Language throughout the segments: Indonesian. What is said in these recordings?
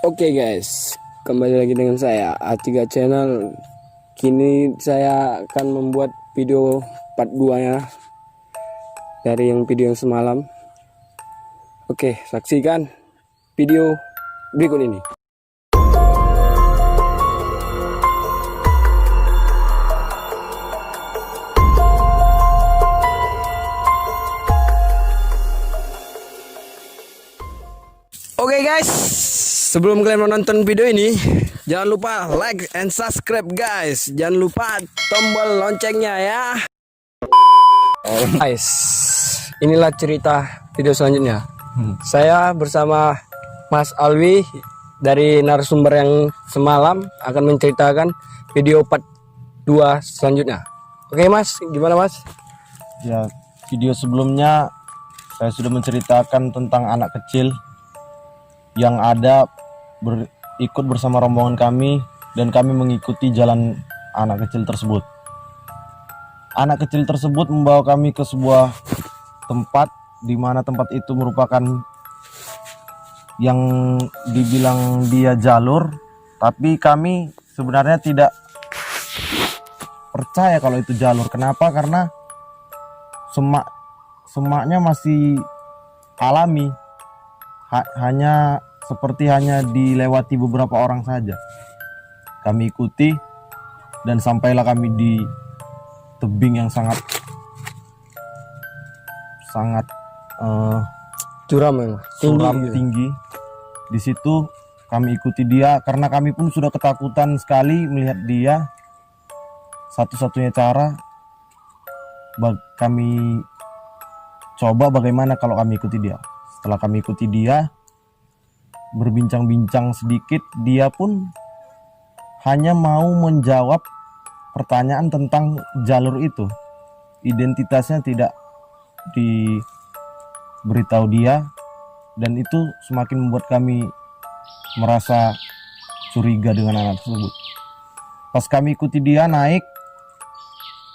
Oke guys, kembali lagi dengan saya A3 Channel. Kini saya akan membuat video part 2 nya dari video yang semalam. Oke, saksikan video berikut ini. Oke guys, sebelum kalian menonton video ini, jangan lupa like and subscribe guys. Jangan lupa tombol loncengnya ya. Guys, inilah cerita video selanjutnya. Saya bersama Mas Alwi dari narasumber yang semalam akan menceritakan video part 2 selanjutnya. Oke Mas, gimana Mas? Ya, video sebelumnya saya sudah menceritakan tentang anak kecil yang ada ikut bersama rombongan kami, dan kami mengikuti jalan anak kecil tersebut. Anak kecil tersebut membawa kami ke sebuah tempat di mana tempat itu merupakan yang dibilang dia jalur, tapi kami sebenarnya tidak percaya kalau itu jalur. Kenapa? Karena semaknya masih alami. Hanya dilewati beberapa orang saja. Kami ikuti dan sampailah kami di tebing yang sangat curam ya, tinggi. Di situ kami ikuti dia karena kami pun sudah ketakutan sekali melihat dia. Satu-satunya cara kami coba bagaimana kalau kami ikuti dia. Setelah kami ikuti dia, berbincang-bincang sedikit, dia pun hanya mau menjawab pertanyaan tentang jalur itu. Identitasnya tidak diberitahu dia, dan itu semakin membuat kami merasa curiga dengan anak tersebut. Pas kami ikuti dia naik,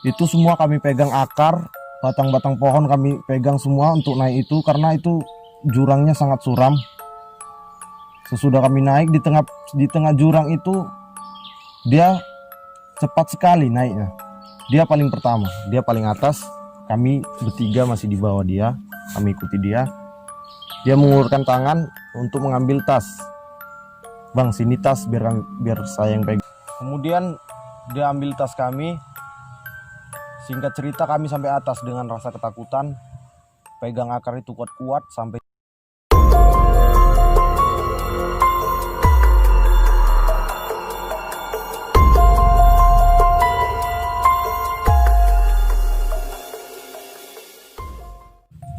itu semua kami pegang akar, batang-batang pohon kami pegang semua untuk naik itu, karena itu jurangnya sangat suram. Sesudah kami naik di tengah jurang itu, dia cepat sekali naiknya. Dia paling pertama, dia paling atas, kami bertiga masih di bawah dia. Kami ikuti dia. Dia mengulurkan tangan untuk mengambil tas. Bang, sini tas, biar saya yang pegang. Kemudian dia ambil tas kami. Singkat cerita, kami sampai atas dengan rasa ketakutan, pegang akar itu kuat-kuat sampai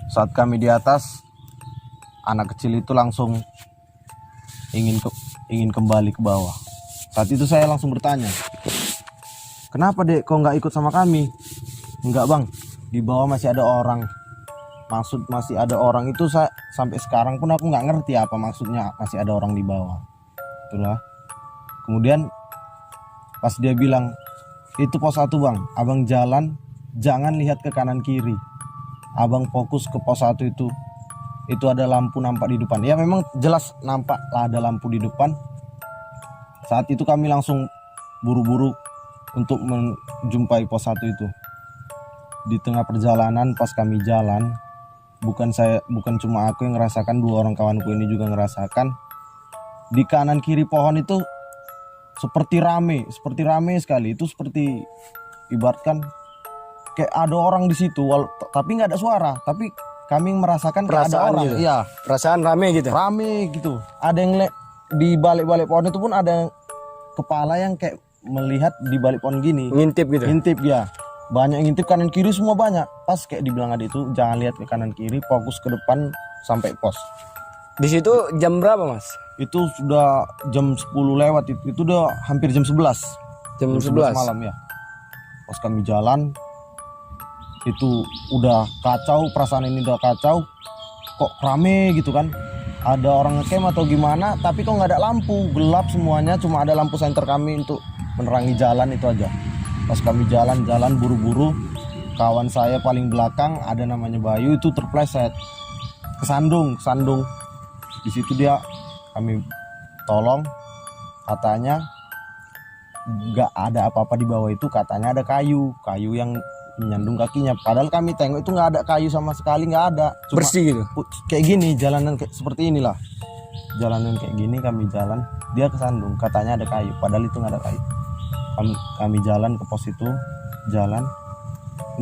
saat kami di atas, anak kecil itu langsung ingin kembali ke bawah. Saat itu saya langsung bertanya, kenapa dek kok nggak ikut sama kami? Enggak bang, di bawah masih ada orang. Maksud masih ada orang itu sampai sekarang pun aku nggak ngerti apa maksudnya masih ada orang di bawah. Itulah. Kemudian pas dia bilang, itu pos 1 bang, abang jalan jangan lihat ke kanan kiri. Abang fokus ke pos 1 itu ada lampu nampak di depan. Ya memang jelas nampak lah ada lampu di depan. Saat itu kami langsung buru-buru untuk menjumpai pos 1 itu. Di tengah perjalanan pas kami jalan, bukan cuma aku yang ngerasakan, 2 orang kawanku ini juga ngerasakan. Di kanan kiri pohon itu seperti rame sekali. Itu seperti ibaratkan kayak ada orang di situ, tapi nggak ada suara. Tapi kami merasakan kayak ada orang. Gitu. Iya, Perasaan rame gitu. Rame gitu. Ada yang di balik-balik pohon itu pun ada kepala yang kayak melihat di balik pohon gini. Ngintip gitu. Ngintip ya. Banyak ngintip kanan kiri semua banyak. Pas kayak dibilang adik itu, jangan lihat ke kanan kiri, fokus ke depan sampai pos. Di situ jam berapa Mas? Itu sudah jam 10 lewat, itu udah hampir jam 11. Jam 11 malam ya. Pas kami jalan, itu udah kacau, perasaan ini udah kacau. Kok rame gitu kan? Ada orang ngecamp atau gimana, tapi kok nggak ada lampu, gelap semuanya, cuma ada lampu senter kami untuk menerangi jalan itu aja. Pas kami jalan buru-buru, kawan saya paling belakang ada namanya Bayu, itu terpleset kesandung. Di situ kami tolong, katanya nggak ada apa-apa di bawah itu, katanya ada kayu yang menyandung kakinya. Padahal kami tengok itu nggak ada kayu sama sekali, nggak ada. Cuma Bersih gitu. kayak gini, jalanan kayak seperti inilah, jalanan kayak gini, kami jalan, dia kesandung, katanya ada kayu, padahal itu nggak ada kayu. Kami jalan ke pos itu, jalan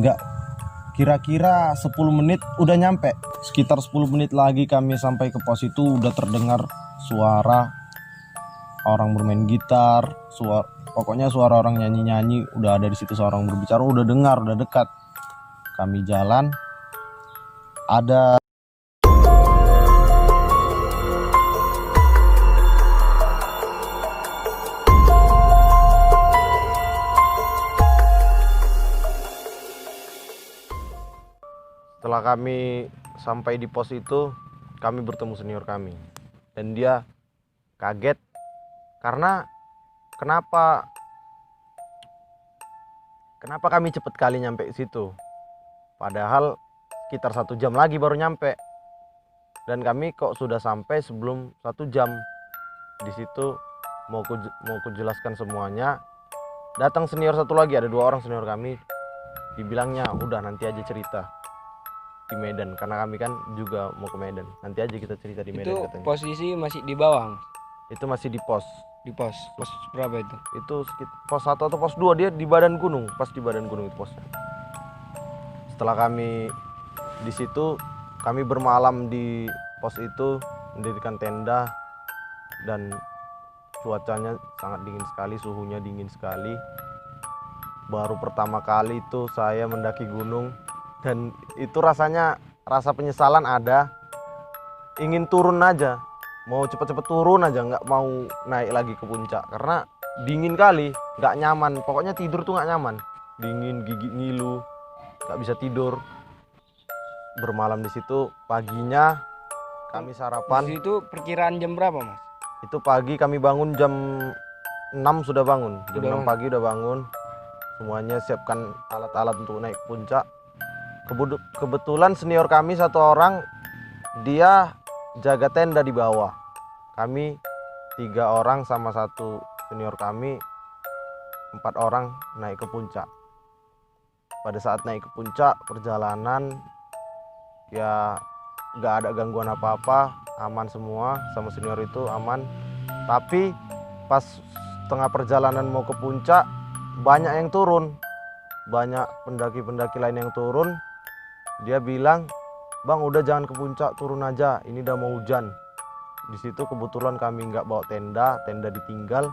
nggak, kira-kira 10 menit udah nyampe. Sekitar 10 menit lagi kami sampai ke pos itu, udah terdengar suara orang bermain gitar, pokoknya suara orang nyanyi-nyanyi udah ada di situ, suara orang berbicara udah dengar, udah dekat. Kami jalan, ada setelah kami sampai di pos itu, kami bertemu senior kami dan dia kaget karena kenapa kami cepet kali nyampe situ, padahal sekitar 1 jam lagi baru nyampe, dan kami kok sudah sampai sebelum 1 jam. Di situ mau ku jelaskan semuanya, datang senior satu lagi, ada 2 orang senior kami, dibilangnya udah nanti aja cerita di Medan, karena kami kan juga mau ke Medan, nanti aja kita cerita di Medan Itu katanya. posisi masih di bawah, Mas? Itu masih di pos Pos berapa itu? pos 1 atau pos 2, dia di badan gunung, pas di badan gunung itu posnya. Setelah kami di situ, kami bermalam di pos itu, mendirikan tenda, dan cuacanya sangat dingin sekali, suhunya dingin sekali. Baru pertama kali itu saya mendaki gunung, dan itu rasanya rasa penyesalan ada, ingin turun aja, mau cepet-cepet turun aja, nggak mau naik lagi ke puncak karena dingin kali, nggak nyaman, pokoknya tidur tuh nggak nyaman, dingin, gigi ngilu, nggak bisa tidur. Bermalam di situ, paginya kami sarapan. Di situ perkiraan jam berapa, Mas? Itu pagi kami bangun jam 6 sudah bangun, jam 6 Udah pagi udah bangun, semuanya siapkan alat-alat untuk naik puncak. Kebetulan senior kami 1 orang, dia jaga tenda di bawah. Kami 3 orang sama 1 senior kami, 4 orang naik ke puncak. Pada saat naik ke puncak, perjalanan ya nggak ada gangguan apa-apa, aman semua, sama senior itu aman. Tapi pas tengah perjalanan mau ke puncak, banyak yang turun, banyak pendaki-pendaki lain yang turun. Dia bilang, "Bang, udah jangan ke puncak, turun aja, ini udah mau hujan." Di situ kebetulan kami nggak bawa tenda ditinggal.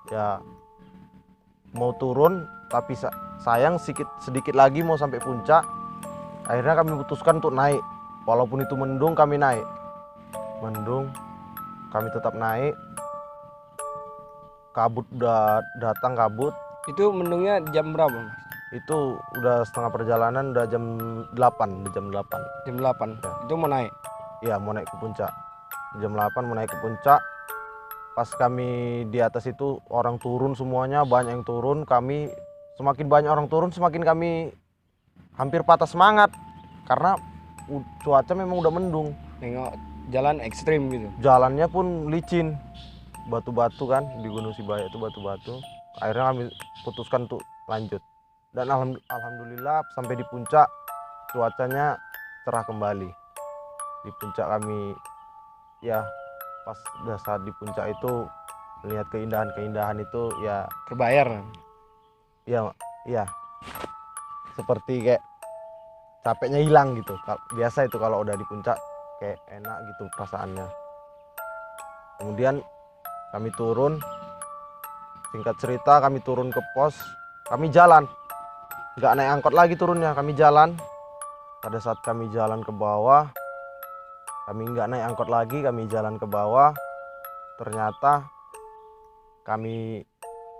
Ya mau turun, tapi sayang sedikit lagi mau sampai puncak. Akhirnya kami putuskan untuk naik, walaupun itu mendung, kami naik. Mendung, kami tetap naik. Kabut udah datang, kabut. Itu mendungnya jam berapa, Mas? Itu udah setengah perjalanan, udah jam 8, jam 8. Jam 8. Ya. Itu mau naik. Iya, mau naik ke puncak. Jam 8 mau naik ke puncak. Pas kami di atas itu orang turun semuanya, banyak yang turun. Kami semakin banyak orang turun, semakin kami hampir patah semangat karena cuaca memang udah mendung. Nengok jalan ekstrim gitu. Jalannya pun licin, batu-batu kan, di Gunung Sibaya itu batu-batu. Akhirnya kami putuskan untuk lanjut. Dan alhamdulillah sampai di puncak cuacanya cerah kembali. Di puncak kami, ya pas udah saat di puncak itu melihat keindahan itu, ya Terbayar. ya seperti kayak capeknya hilang gitu. Biasa itu kalau udah di puncak kayak enak gitu perasaannya. Kemudian kami turun, singkat cerita kami turun ke pos, kami jalan, nggak naik angkot lagi turunnya, kami jalan. Pada saat kami jalan ke bawah, kami nggak naik angkot lagi, kami jalan ke bawah. Ternyata kami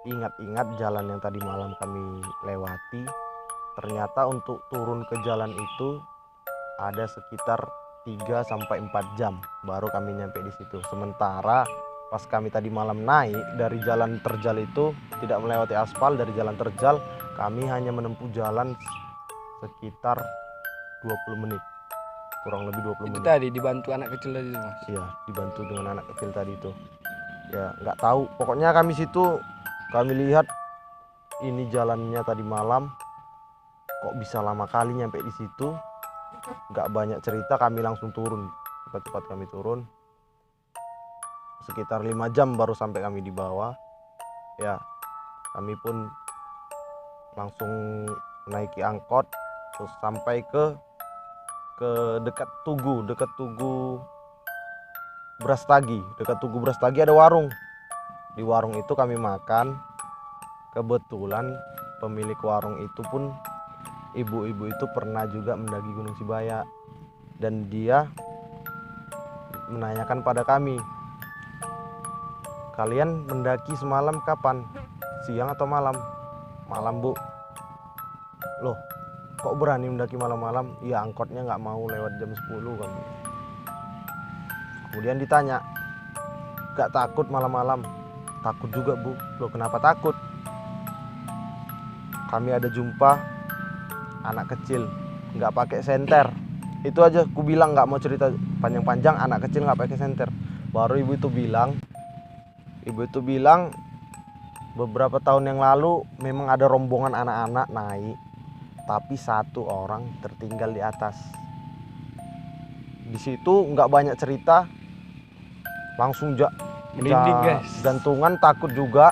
ingat-ingat jalan yang tadi malam kami lewati. Ternyata untuk turun ke jalan itu ada sekitar 3-4 jam baru kami nyampe di situ. Sementara pas kami tadi malam naik dari jalan terjal itu tidak melewati aspal, dari jalan terjal kami hanya menempuh jalan sekitar 20 menit, kurang lebih 20 Itu menit. tadi dibantu anak kecil tadi, Mas. Iya, dibantu dengan anak kecil tadi itu. Ya nggak tahu, pokoknya kami situ kami lihat ini jalannya tadi malam kok bisa lama kali nyampe di situ. Nggak banyak cerita, kami langsung turun, cepat-cepat kami turun, sekitar 5 jam baru sampai kami di bawah. Ya kami pun langsung menaiki angkot terus sampai ke dekat Tugu Brastagi. Dekat Tugu Brastagi ada warung. Di warung itu kami makan. Kebetulan pemilik warung itu pun ibu-ibu itu pernah juga mendaki Gunung Sibaya, dan dia menanyakan pada kami, kalian mendaki semalam kapan? Siang atau malam? Malam, Bu. Loh, kok berani mendaki malam-malam? Ya angkotnya nggak mau lewat jam 10 kan. Kemudian ditanya, gak takut malam-malam? Takut juga, Bu. Loh, kenapa takut? Kami ada jumpa anak kecil nggak pakai senter. Itu aja ku bilang, nggak mau cerita panjang-panjang, anak kecil nggak pakai senter. Baru ibu itu bilang beberapa tahun yang lalu memang ada rombongan anak-anak naik, tapi satu orang tertinggal di atas. Di situ nggak banyak cerita, langsung Merinding, guys. jantungan, takut juga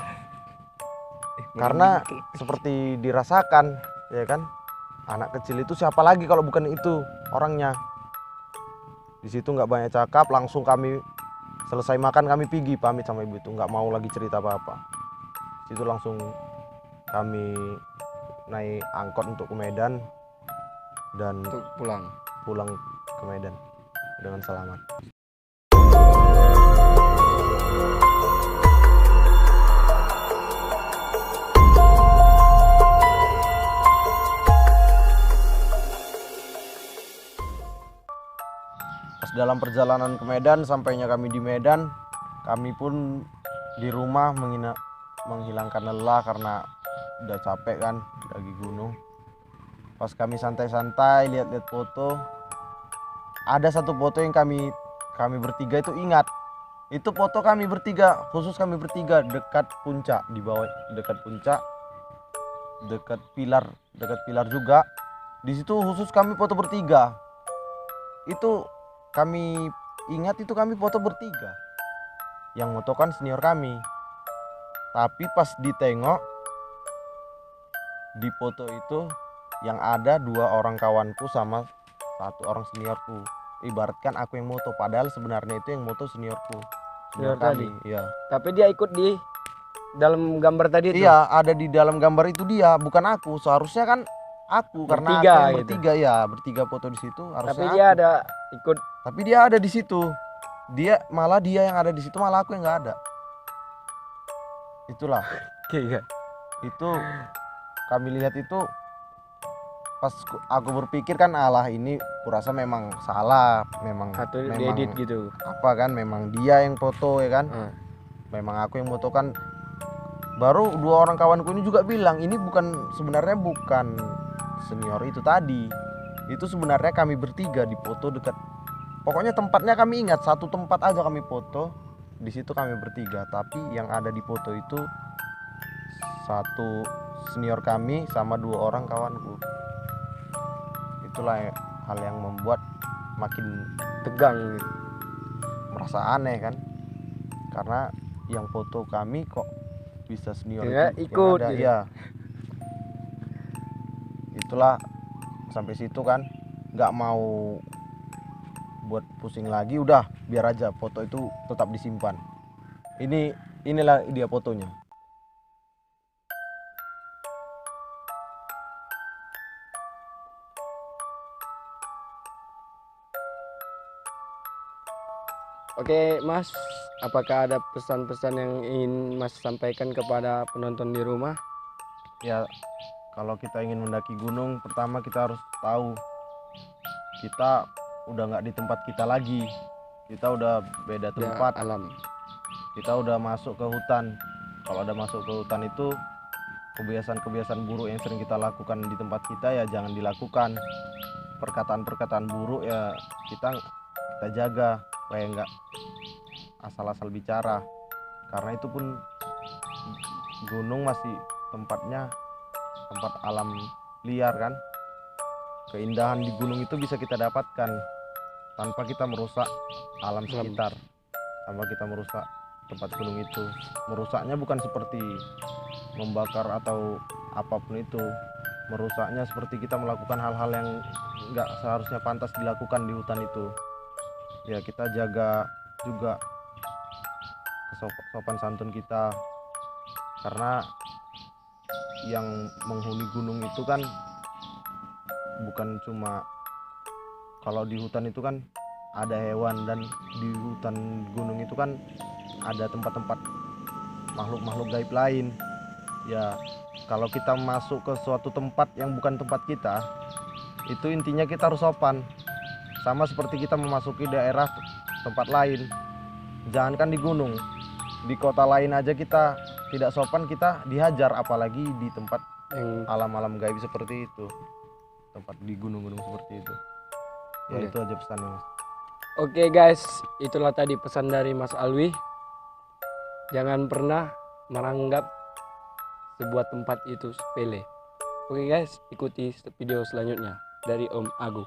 karena seperti dirasakan, ya kan? Anak kecil itu siapa lagi kalau bukan itu orangnya. Di situ nggak banyak cakap, langsung kami selesai makan kami pergi pamit sama ibu itu, nggak mau lagi cerita apa-apa. Situ langsung kami naik angkot untuk ke Medan dan Untuk pulang ke Medan dengan selamat. Pas dalam perjalanan ke Medan, sampainya kami di Medan, kami pun di rumah menghilangkan lelah karena udah capek kan daki gunung. Pas kami santai-santai lihat-lihat foto, ada satu foto yang kami bertiga itu ingat. Itu foto kami bertiga, khusus kami bertiga dekat puncak, di bawah dekat puncak, dekat pilar juga. Di situ khusus kami foto bertiga. Itu kami ingat, itu kami foto bertiga. Yang foto kan senior kami. Tapi pas ditengok di foto itu yang ada 2 orang kawanku sama 1 orang seniorku. Ibaratkan aku yang moto, padahal sebenarnya itu yang moto seniorku. Senior kami, iya. Tapi dia ikut di dalam gambar tadi itu. Iya, ada di dalam gambar itu dia, bukan aku. Seharusnya kan aku, karena aku Bertiga yang gitu. bertiga, ya bertiga foto di situ. Harusnya Tapi aku. dia ada ikut. Tapi dia ada di situ. Dia yang ada di situ, malah aku yang nggak ada. Itulah. Iya. Itu kami lihat itu pas aku berpikir kan, alah ini kurasa memang salah, memang Atau diedit gitu. apa kan, memang dia yang foto ya kan. Memang aku yang foto kan. Baru 2 orang kawanku ini juga bilang ini sebenarnya bukan senior itu tadi. Itu sebenarnya kami bertiga di foto dekat. Pokoknya tempatnya kami ingat, satu tempat aja kami foto. Di situ kami bertiga, tapi yang ada di foto itu 1 senior kami sama 2 orang kawanku. Itulah hal yang membuat makin Tegang gitu. merasa aneh kan, karena yang foto kami kok bisa senior Ya, itu ikut yang ada, gitu. ya. Itulah, sampai situ kan nggak mau buat pusing lagi, udah biar aja foto itu tetap disimpan. Inilah dia fotonya. Oke Mas, apakah ada pesan-pesan yang ingin Mas sampaikan kepada penonton di rumah? Ya, kalau kita ingin mendaki gunung, pertama kita harus tahu kita udah nggak di tempat kita lagi. Kita udah beda tempat. Ya, alam. Kita udah masuk ke hutan. Kalau udah masuk ke hutan itu, kebiasaan-kebiasaan buruk yang sering kita lakukan di tempat kita ya jangan dilakukan. Perkataan-perkataan buruk ya kita jaga supaya nggak asal-asal bicara. karena itu pun gunung masih tempatnya tempat alam liar kan. Keindahan di gunung itu bisa kita dapatkan tanpa kita merusak alam sekitar, tanpa kita merusak tempat gunung itu. Merusaknya bukan seperti membakar atau apapun itu, merusaknya seperti kita melakukan hal-hal yang nggak seharusnya pantas dilakukan di hutan itu. Ya kita jaga juga sopan santun kita, karena yang menghuni gunung itu kan bukan cuma, kalau di hutan itu kan ada hewan, dan di hutan gunung itu kan ada tempat-tempat makhluk-makhluk gaib lain. Ya kalau kita masuk ke suatu tempat yang bukan tempat kita, itu intinya kita harus sopan. Sama seperti kita memasuki daerah tempat lain, jangankan di gunung, di kota lain aja kita tidak sopan, kita dihajar, apalagi di tempat yang alam-alam gaib seperti itu, tempat di gunung-gunung seperti itu. Ya Oke. itu aja pesannya, Mas. Oke guys, itulah tadi pesan dari Mas Alwi. Jangan pernah menganggap sebuah tempat itu sepele. Oke guys, ikuti video selanjutnya dari Om Agu.